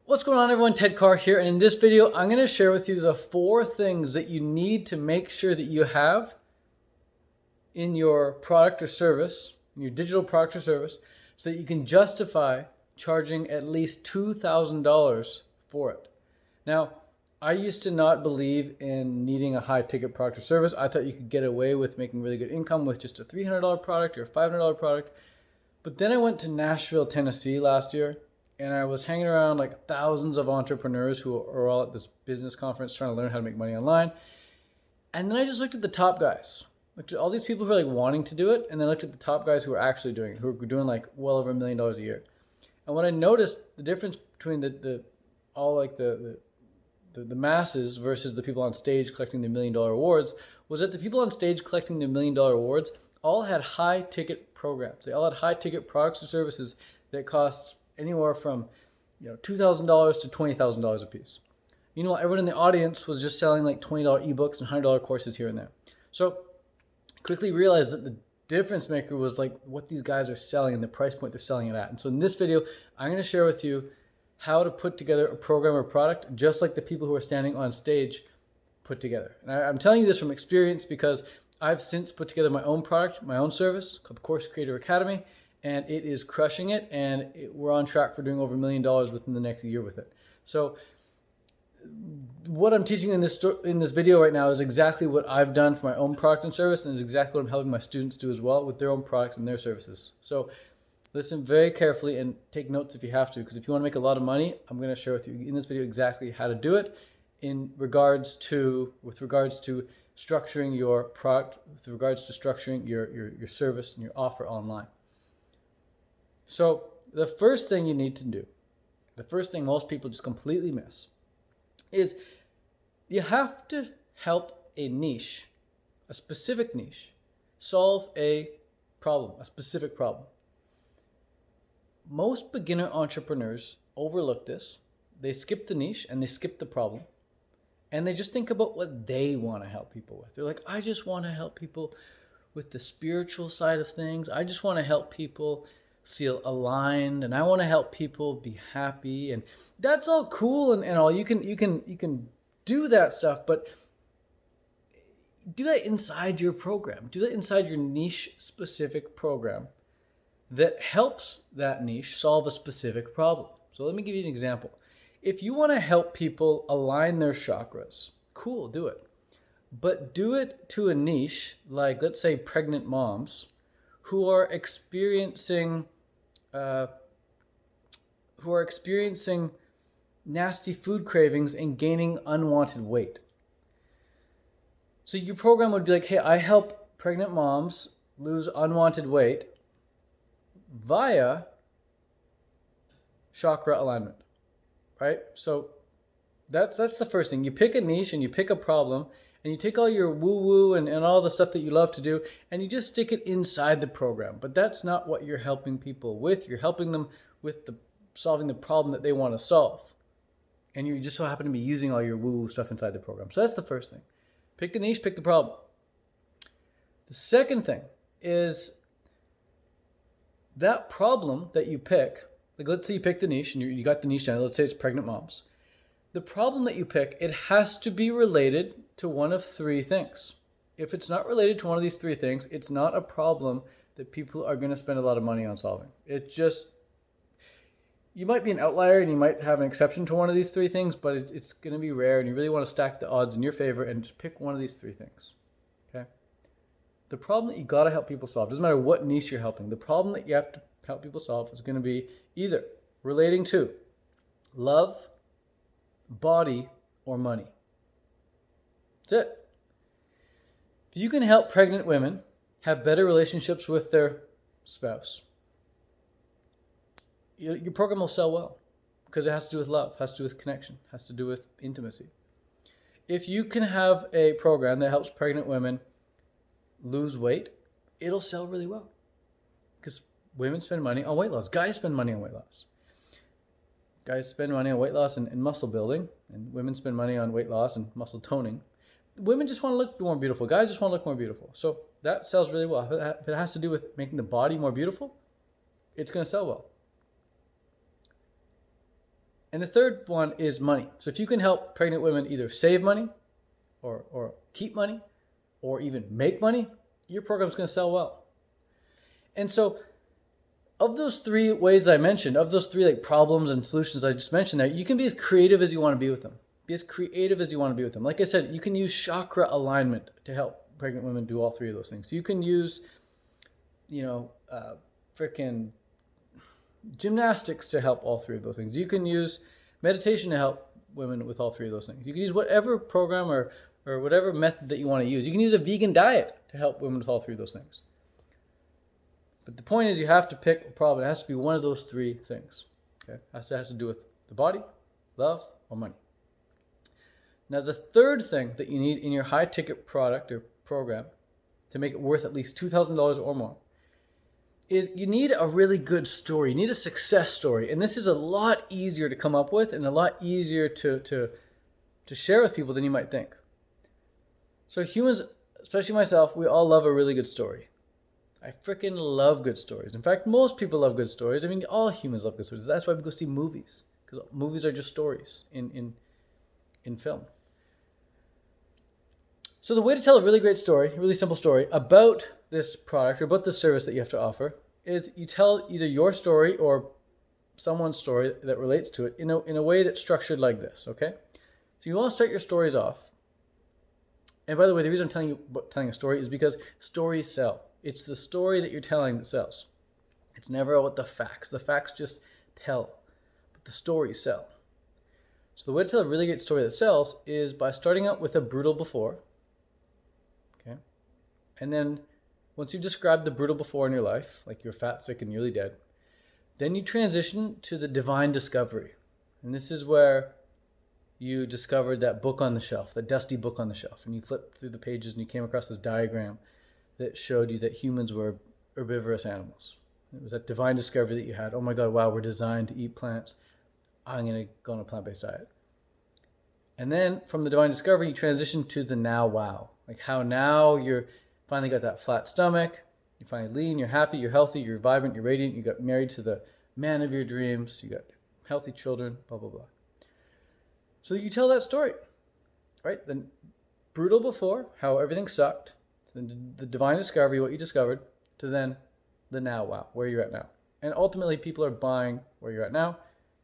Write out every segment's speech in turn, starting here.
What's going on, everyone? Ted Carr here, and in this video I'm going to share with you the 4 things that you need to make sure that you have in your product or service, in your digital product or service, so that you can justify charging at least $2,000 for it. Now, I used to not believe in needing a high ticket product or service. I thought you could get away with making really good income with just a $300 product or a $500 product. But then I went to Nashville, Tennessee last year, and I was hanging around like thousands of entrepreneurs who are all at this business conference trying to learn how to make money online. And then I just looked at the top guys, looked at all these people who are like wanting to do it, and then looked at the top guys who are actually doing it, who are doing like well over $1 million a year. And what I noticed, the difference between the masses versus the people on stage collecting the $1 million awards, was that the people on stage collecting the $1 million awards all had high ticket programs. They all had high ticket products or services that cost anywhere from $2,000 to $20,000 a piece. Meanwhile, everyone in the audience was just selling like $20 ebooks and $100 courses here and there. So I quickly realized that the difference maker was like what these guys are selling and the price point they're selling it at. And so in this video, I'm going to share with you how to put together a program or product just like the people who are standing on stage put together. And I'm telling you this from experience because I've since put together my own product, my own service called the Course Creator Academy, and it is crushing it, and we're on track for doing over $1 million within the next year with it. So what I'm teaching in this video right now is exactly what I've done for my own product and service, and is exactly what I'm helping my students do as well with their own products and their services. So listen very carefully and take notes if you have to, because if you want to make a lot of money, I'm going to share with you in this video exactly how to do it with regards to structuring your product, with regards to structuring your service and your offer online. So the first thing you need to do, the first thing most people just completely miss, is you have to help a niche, a specific niche, solve a problem, a specific problem. Most beginner entrepreneurs overlook this. They skip the niche and they skip the problem. And they just think about what they want to help people with. They're like, I just want to help people with the spiritual side of things. I just want to help people feel aligned, and I want to help people be happy, and that's all cool and all. You can do that stuff, but do that inside your program. Do that inside your niche specific program that helps that niche solve a specific problem. So let me give you an example. If you want to help people align their chakras, cool, do it. But do it to a niche like, let's say, pregnant moms who are experiencing nasty food cravings and gaining unwanted weight. So your program would be like, hey, I help pregnant moms lose unwanted weight via chakra alignment, right? So that's the first thing. You pick a niche and you pick a problem, and you take all your woo-woo and all the stuff that you love to do, and you just stick it inside the program. But that's not what you're helping people with. You're helping them with solving the problem that they want to solve. And you just so happen to be using all your woo-woo stuff inside the program. So that's the first thing. Pick the niche, pick the problem. The second thing is that problem that you pick, like let's say you pick the niche and you got the niche down, let's say it's pregnant moms. The problem that you pick, it has to be related to one of 3 things. If it's not related to one of these 3 things, it's not a problem that people are going to spend a lot of money on solving. It just, you might be an outlier and you might have an exception to one of these 3 things, but it's going to be rare, and you really want to stack the odds in your favor and just pick one of these 3 things. Okay? The problem that you got to help people solve, doesn't matter what niche you're helping, the problem that you have to help people solve is going to be either relating to love, body, or money. That's it. If you can help pregnant women have better relationships with their spouse, your program will sell well, because it has to do with love, has to do with connection, has to do with intimacy. If you can have a program that helps pregnant women lose weight, it'll sell really well, because women spend money on weight loss. Guys spend money on weight loss. Guys spend money on weight loss and muscle building, and women spend money on weight loss and muscle toning. Women just want to look more beautiful. Guys just want to look more beautiful. So that sells really well. If it has to do with making the body more beautiful, it's going to sell well. And the third one is money. So if you can help pregnant women either save money or keep money or even make money, your program's going to sell well. And so of those three ways that I mentioned, of those three like problems and solutions I just mentioned there, you can be as creative as you want to be with them. Be as creative as you want to be with them. Like I said, you can use chakra alignment to help pregnant women do all three of those things. You can use, freaking gymnastics to help all three of those things. You can use meditation to help women with all three of those things. You can use whatever program or whatever method that you want to use. You can use a vegan diet to help women with all three of those things. But the point is you have to pick a problem. It has to be one of those three things. Okay? It has to do with the body, love, or money. Now the third thing that you need in your high ticket product or program to make it worth at least $2,000 or more is you need a really good story. You need a success story. And this is a lot easier to come up with and a lot easier to share with people than you might think. So humans, especially myself, we all love a really good story. I freaking love good stories. In fact, most people love good stories. I mean, all humans love good stories. That's why we go see movies, because movies are just stories in film. So the way to tell a really great story, a really simple story about this product or about the service that you have to offer is you tell either your story or someone's story that relates to it in a way that's structured like this, okay? So you want to start your stories off. And by the way, the reason I'm telling you about telling a story is because stories sell. It's the story that you're telling that sells. It's never about the facts. The facts just tell, but the stories sell. So the way to tell a really great story that sells is by starting out with a brutal before, okay? And then once you've described the brutal before in your life, like you're fat, sick, and nearly dead, then you transition to the divine discovery. And this is where you discovered that book on the shelf, that dusty book on the shelf, and you flipped through the pages and you came across this diagram that showed you that humans were herbivorous animals. It was that divine discovery that you had. Oh my God, wow, we're designed to eat plants. I'm going to go on a plant-based diet. And then from the divine discovery, you transition to the now wow. Like how now you're finally got that flat stomach, you're finally lean, you're happy, you're healthy, you're vibrant, you're radiant, you got married to the man of your dreams, you got healthy children, blah, blah, blah. So you tell that story, right? The brutal before, how everything sucked, then the divine discovery, what you discovered, to then the now wow, where you're at now. And ultimately people are buying where you're at now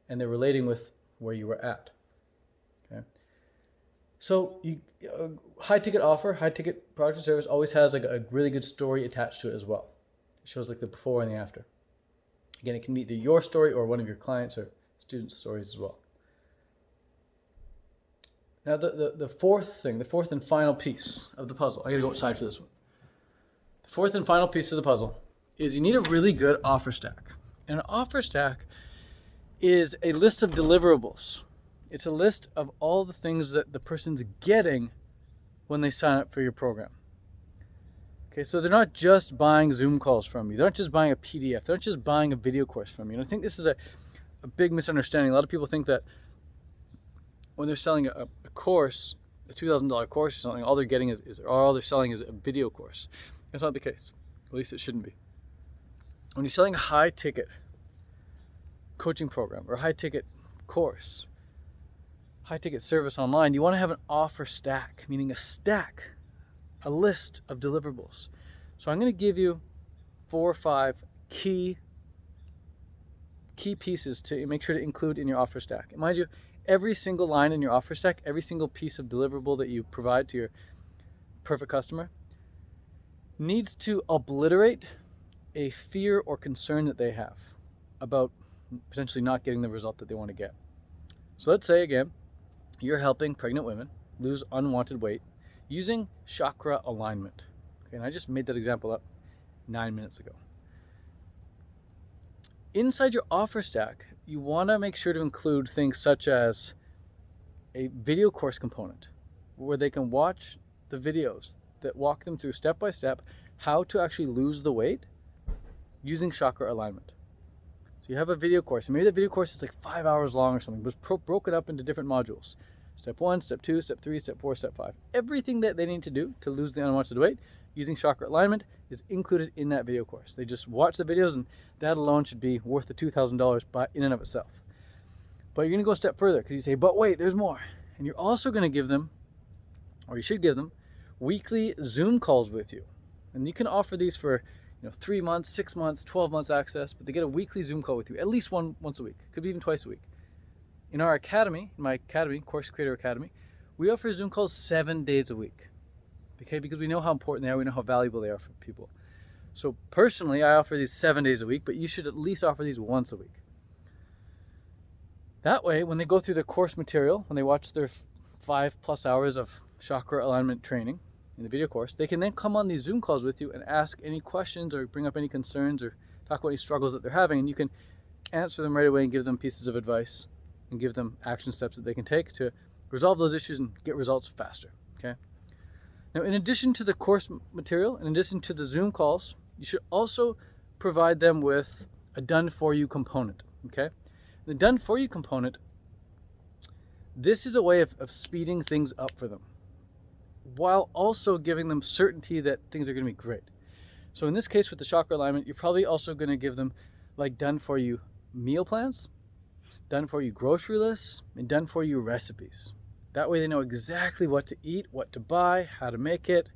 and they're relating with where you were at. Okay. So high ticket offer, high ticket product or service always has like a really good story attached to it as well. It shows like the before and the after. Again, it can be either your story or one of your clients or students' stories as well. Now the fourth and final piece of the puzzle, I gotta go outside for this one. The fourth and final piece of the puzzle is you need a really good offer stack. And an offer stack is a list of deliverables. It's a list of all the things that the person's getting when they sign up for your program. Okay, so they're not just buying Zoom calls from you. They're not just buying a PDF. They're not just buying a video course from you. And I think this is a big misunderstanding. A lot of people think that when they're selling a course, a $2,000 course or something, all they're getting or all they're selling is a video course. That's not the case. At least it shouldn't be. When you're selling a high ticket coaching program or a high ticket course, high ticket service online, you want to have an offer stack, meaning a list of deliverables. So I'm going to give you 4 or 5 key pieces to make sure to include in your offer stack. And mind you, every single line in your offer stack, every single piece of deliverable that you provide to your perfect customer needs to obliterate a fear or concern that they have about potentially not getting the result that they want to get. So let's say again, you're helping pregnant women lose unwanted weight using chakra alignment. Okay, and I just made that example up 9 minutes ago. Inside your offer stack, you want to make sure to include things such as a video course component where they can watch the videos that walk them through step by step how to actually lose the weight using chakra alignment. So you have a video course, and maybe that video course is like 5 hours long or something, but it's broken up into different modules. Step 1, step 2, step 3, step 4, step 5. Everything that they need to do to lose the unwanted weight using chakra alignment is included in that video course. They just watch the videos, and that alone should be worth the $2,000 in and of itself. But you're going to go a step further because you say, but wait, there's more. And you're also going to give them, or you should give them, weekly Zoom calls with you. And you can offer these for 3 months, 6 months, 12 months access, but they get a weekly Zoom call with you, at least once a week, could be even twice a week. In our academy, in my academy, Course Creator Academy, we offer Zoom calls 7 days a week. Okay, because we know how important they are, we know how valuable they are for people. So personally, I offer these 7 days a week, but you should at least offer these once a week. That way, when they go through the course material, when they watch their 5+ hours of chakra alignment training in the video course, they can then come on these Zoom calls with you and ask any questions or bring up any concerns or talk about any struggles that they're having, and you can answer them right away and give them pieces of advice and give them action steps that they can take to resolve those issues and get results faster. Okay. Now, in addition to the course material, in addition to the Zoom calls, you should also provide them with a done-for-you component. Okay. The done-for-you component, this is a way of speeding things up for them, while also giving them certainty that things are going to be great. So in this case with the chakra alignment, you're probably also going to give them like done-for-you meal plans, done-for-you grocery lists, and done-for-you recipes. That way they know exactly what to eat, what to buy, how to make it,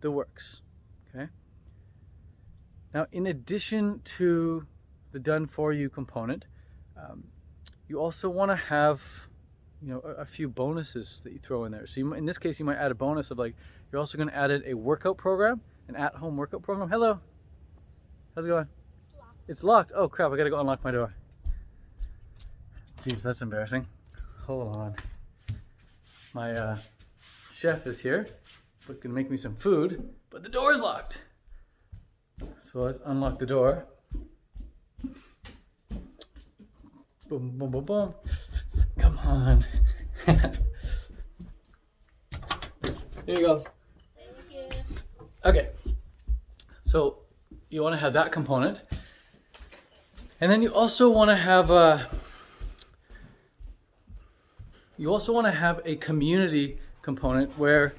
the works. Okay. Now, in addition to the done-for-you component, you also want to have a few bonuses that you throw in there. So in this case, you might add a bonus of like, you're also going to add in a workout program, an at-home workout program. Hello. How's it going? It's locked. It's locked. Oh crap, I got to go unlock my door. Jeez, that's embarrassing. Hold on. My chef is here, looking to make me some food, but the door is locked. So let's unlock the door. Boom, boom, boom, boom. Come on. Here you go. Thank you. Okay. So you want to have that component. And then you also want to have a community component where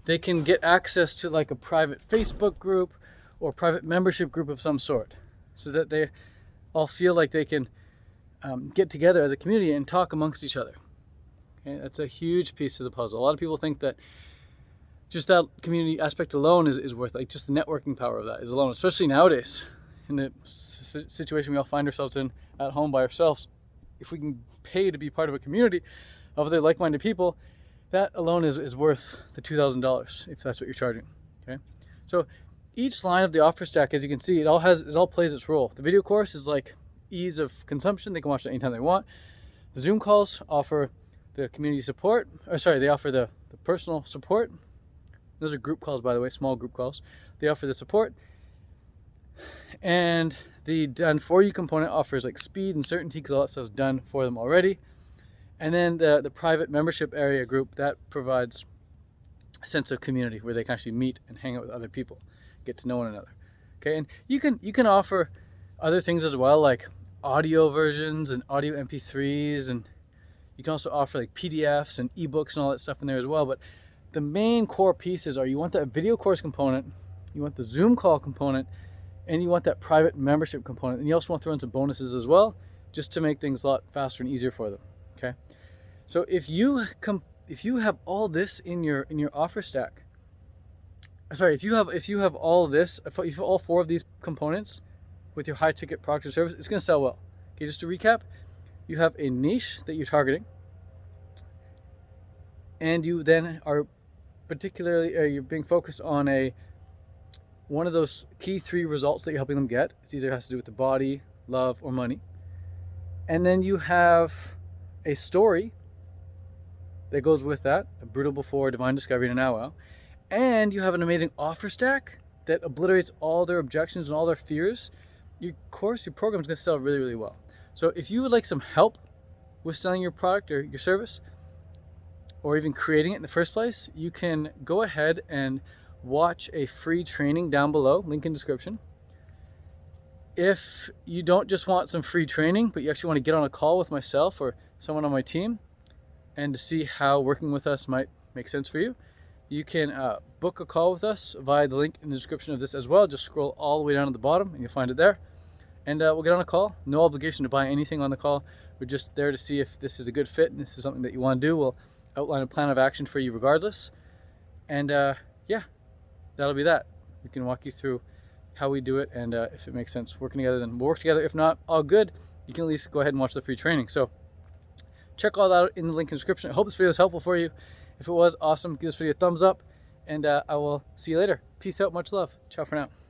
they can get access to like a private Facebook group or private membership group of some sort, so that they all feel like they can get together as a community and talk amongst each other. Okay, that's a huge piece of the puzzle. A lot of people think that just that community aspect alone is worth, like just the networking power of that is alone, especially nowadays in the situation we all find ourselves in at home by ourselves. If we can pay to be part of a community of other like-minded people, that alone is worth the $2,000 if that's what you're charging. Okay, so each line of the offer stack, as you can see, it all plays its role. The video course is like ease of consumption. They can watch it anytime they want. The Zoom calls offer the community support, they offer the personal support. Those are group calls, by the way, small group calls. They offer the support. And the done for you component offers like speed and certainty because all that stuff's done for them already. And then the private membership area group, that provides a sense of community where they can actually meet and hang out with other people, get to know one another. Okay, and you can offer other things as well, like audio versions and audio MP3s, and you can also offer like PDFs and ebooks and all that stuff in there as well. But the main core pieces are, you want that video course component, you want the Zoom call component, and you want that private membership component. And you also want to throw in some bonuses as well, just to make things a lot faster and easier for them. Okay, so if you have all this in your offer stack, if you have all this, if you have all 4 of these components with your high ticket product or service, it's going to sell well. Okay, just to recap, you have a niche that you're targeting, and you then are you're being focused on one of those key 3 results that you're helping them get. It either has to do with the body, love, or money. And then you have a story that goes with that, a brutal before, divine discovery, and a now wow. And you have an amazing offer stack that obliterates all their objections and all their fears. Your program is going to sell really, really well. So if you would like some help with selling your product or your service, or even creating it in the first place, you can go ahead and watch a free training down below, link in description. If you don't just want some free training, but you actually want to get on a call with myself or someone on my team and to see how working with us might make sense for you, you can book a call with us via the link in the description of this as well. Just scroll all the way down to the bottom and you'll find it there. And we'll get on a call. No obligation to buy anything on the call. We're just there to see if this is a good fit and this is something that you want to do. We'll outline a plan of action for you regardless. And yeah, that'll be that. We can walk you through how we do it, and if it makes sense working together, then we'll work together. If not, all good. You can at least go ahead and watch the free training. So check all that out in the link in the description. I hope this video was helpful for you. If it was, awesome. Give this video a thumbs up, and I will see you later. Peace out. Much love. Ciao for now.